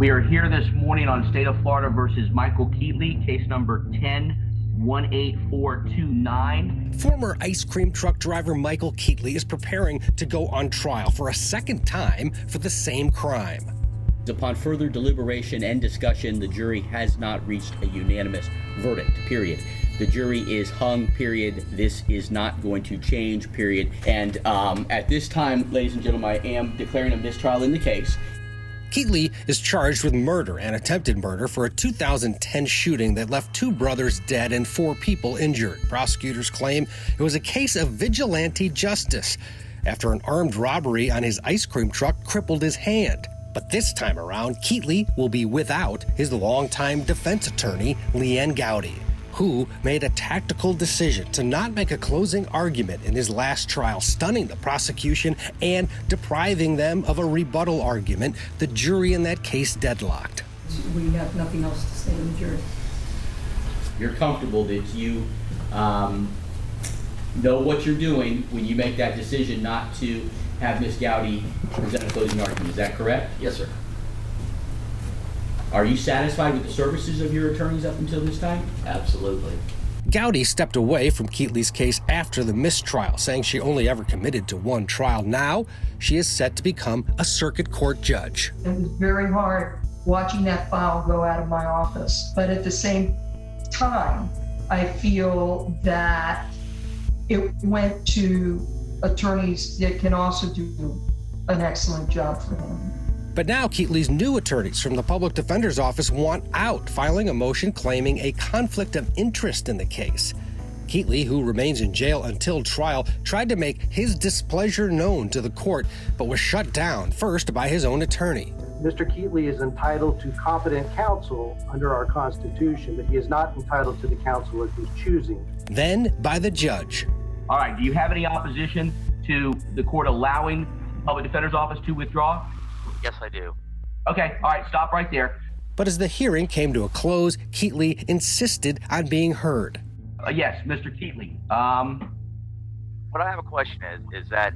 We are here this morning on State of Florida versus Michael Keetley, case number 10-18429. Former ice cream truck driver Michael Keetley is preparing to go on trial for a second time for the same crime. Upon further deliberation and discussion, the jury has not reached a unanimous verdict, period. The jury is hung, period. This is not going to change, period. And at this time, ladies and gentlemen, I am declaring a mistrial in the case. Keetley is charged with murder and attempted murder for a 2010 shooting that left 2 brothers dead and 4 people injured. Prosecutors claim it was a case of vigilante justice after an armed robbery on his ice cream truck crippled his hand. But this time around, Keetley will be without his longtime defense attorney, Leanne Gowdy, who made a tactical decision to not make a closing argument in his last trial, stunning the prosecution and depriving them of a rebuttal argument. The jury in that case deadlocked. We have nothing else to say to the jury. You're comfortable that you know what you're doing when you make that decision not to have Ms. Gowdy present a closing argument. Is that correct? Yes, sir. Are you satisfied with the services of your attorneys up until this time? Absolutely. Gowdy stepped away from Keetley's case after the mistrial, saying she only ever committed to 1 trial. Now, she is set to become a circuit court judge. It was very hard watching that file go out of my office. But at the same time, I feel that it went to attorneys that can also do an excellent job for him. But now Keetley's new attorneys from the Public Defender's Office want out, filing a motion claiming a conflict of interest in the case. Keetley, who remains in jail until trial, tried to make his displeasure known to the court, but was shut down, first by his own attorney. Mr. Keetley is entitled to competent counsel under our Constitution, but he is not entitled to the counsel of his choosing. Then by the judge. All right, do you have any opposition to the court allowing Public Defender's Office to withdraw? Yes, I do. Okay, all right, stop right there. But as the hearing came to a close, Keetley insisted on being heard. Yes, Mr. Keetley. What I have a question is that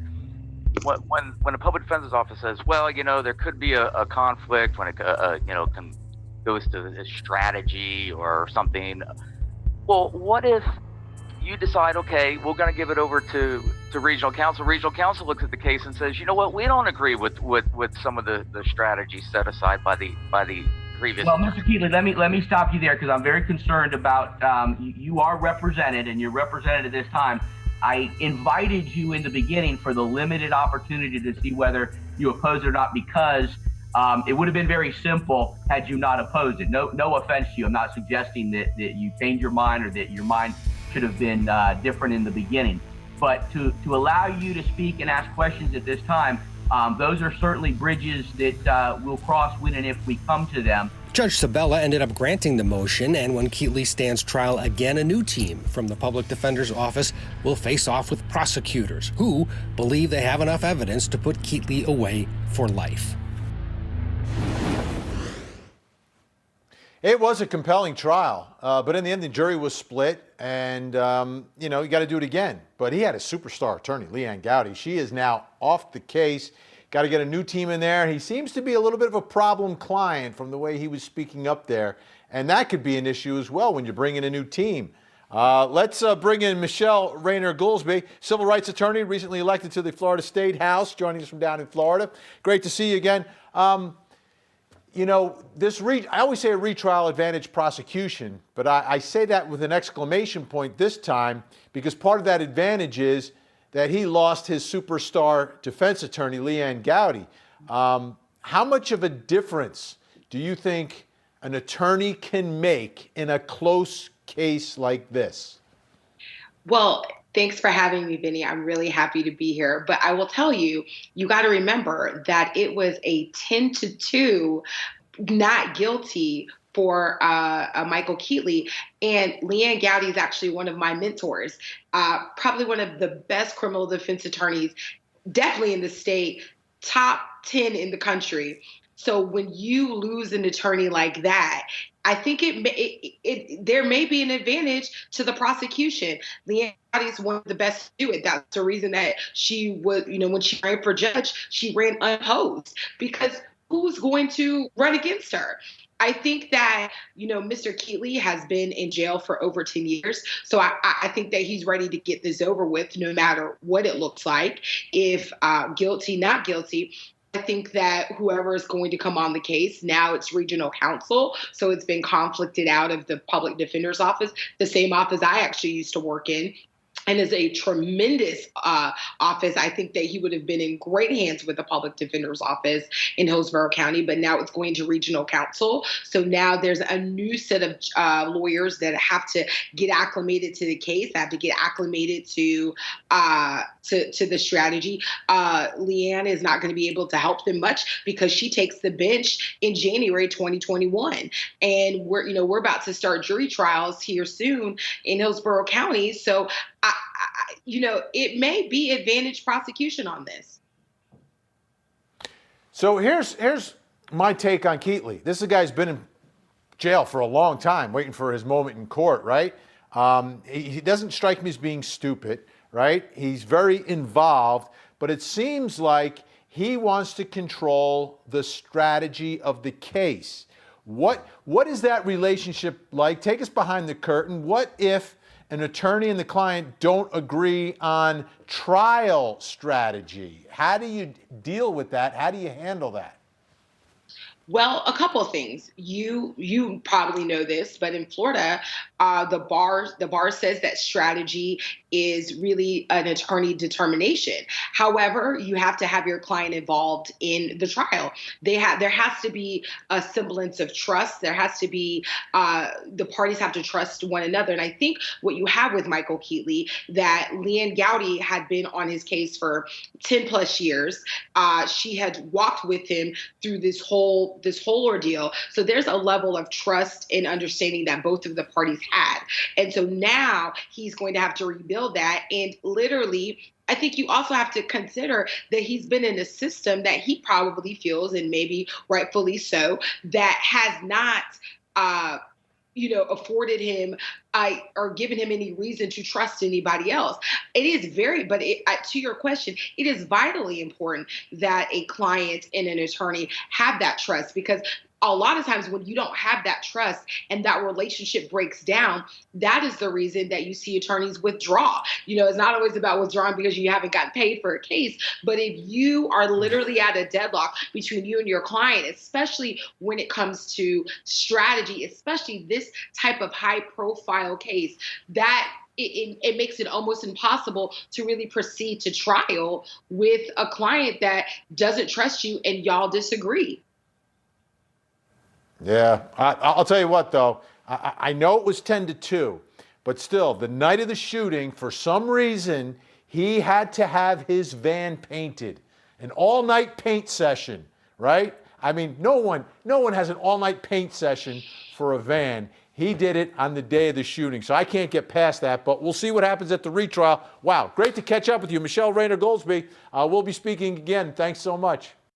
when a public defender's office says, well, you know, there could be a conflict when it goes to a strategy or something. Well, what if you decide, okay, we're going to give it over to regional counsel. Regional counsel looks at the case and says, you know what, we don't agree with some of the strategies set aside by the previous. Well, Mr. Keetley, let me stop you there because I'm very concerned about you are represented and you're represented at this time. I invited you in the beginning for the limited opportunity to see whether you oppose it or not, because it would have been very simple had you not opposed it. No offense to you. I'm not suggesting that you changed your mind or that your mind should have been different in the beginning. But to allow you to speak and ask questions at this time, those are certainly bridges that we'll cross when and if we come to them. Judge Sabella ended up granting the motion, and when Keetley stands trial again, a new team from the Public Defender's Office will face off with prosecutors who believe they have enough evidence to put Keetley away for life. It was a compelling trial, but in the end, the jury was split, and, you got to do it again. But he had a superstar attorney, Leanne Gowdy. She is now off the case. Got to get a new team in there. He seems to be a little bit of a problem client from the way he was speaking up there, and that could be an issue as well when you bring in a new team. Let's bring in Michelle Rayner-Goolsby, civil rights attorney, recently elected to the Florida State House, joining us from down in Florida. Great to see you again. I always say a retrial advantage prosecution, but I say that with an exclamation point this time because part of that advantage is that he lost his superstar defense attorney, Leanne Gowdy. How much of a difference do you think an attorney can make in a close case like this? Well, thanks for having me, Vinny. I'm really happy to be here. But I will tell you, you got to remember that it was a 10-2 not guilty for Michael Keetley. And Leanne Gowdy is actually one of my mentors, probably one of the best criminal defense attorneys, definitely in the state, top 10 in the country. So when you lose an attorney like that, I think there may be an advantage to the prosecution. Leanne Gowdy is one of the best to do it. That's the reason that she was, when she ran for judge, she ran unopposed because who's going to run against her. I think that, Mr. Keetley has been in jail for over 10 years. So I think that he's ready to get this over with no matter what it looks like. If guilty, not guilty. I think that whoever is going to come on the case, now it's regional counsel. So it's been conflicted out of the public defender's office, the same office I actually used to work in. And is a tremendous office. I think that he would have been in great hands with the public defender's office in Hillsborough County, but now it's going to regional counsel. So now there's a new set of lawyers that have to get acclimated to the case, have to get acclimated to the strategy. Leanne is not going to be able to help them much because she takes the bench in January 2021, and we're about to start jury trials here soon in Hillsborough County. So it may be advantage prosecution on this. So here's my take on Keetley. This is a guy who's been in jail for a long time, waiting for his moment in court, right? He doesn't strike me as being stupid, right? He's very involved, but it seems like he wants to control the strategy of the case. What is that relationship like? Take us behind the curtain. What if an attorney and the client don't agree on trial strategy? How do you deal with that? How do you handle that? Well, a couple of things. You probably know this, but in Florida, the bar says that strategy is really an attorney determination. However, you have to have your client involved in the trial. There has to be a semblance of trust. There has to be the parties have to trust one another. And I think what you have with Michael Keetley, that Leanne Gowdy had been on his case for 10 plus years. She had walked with him through this whole ordeal. So there's a level of trust and understanding that both of the parties had. And so now he's going to have to rebuild that. And literally, I think you also have to consider that he's been in a system that he probably feels, and maybe rightfully so, that has not afforded him or given him any reason to trust anybody else. It is to your question, it is vitally important that a client and an attorney have that trust, because a lot of times when you don't have that trust and that relationship breaks down, that is the reason that you see attorneys withdraw. It's not always about withdrawing because you haven't gotten paid for a case, but if you are literally at a deadlock between you and your client, especially when it comes to strategy, especially this type of high profile case, that it makes it almost impossible to really proceed to trial with a client that doesn't trust you and y'all disagree. Yeah, I'll tell you what, though. I know it was 10-2, but still, the night of the shooting, for some reason, he had to have his van painted. An all-night paint session, right? I mean, no one has an all-night paint session for a van. He did it on the day of the shooting, so I can't get past that, but we'll see what happens at the retrial. Wow, great to catch up with you. Michelle Rayner-Goldsby, we'll be speaking again. Thanks so much.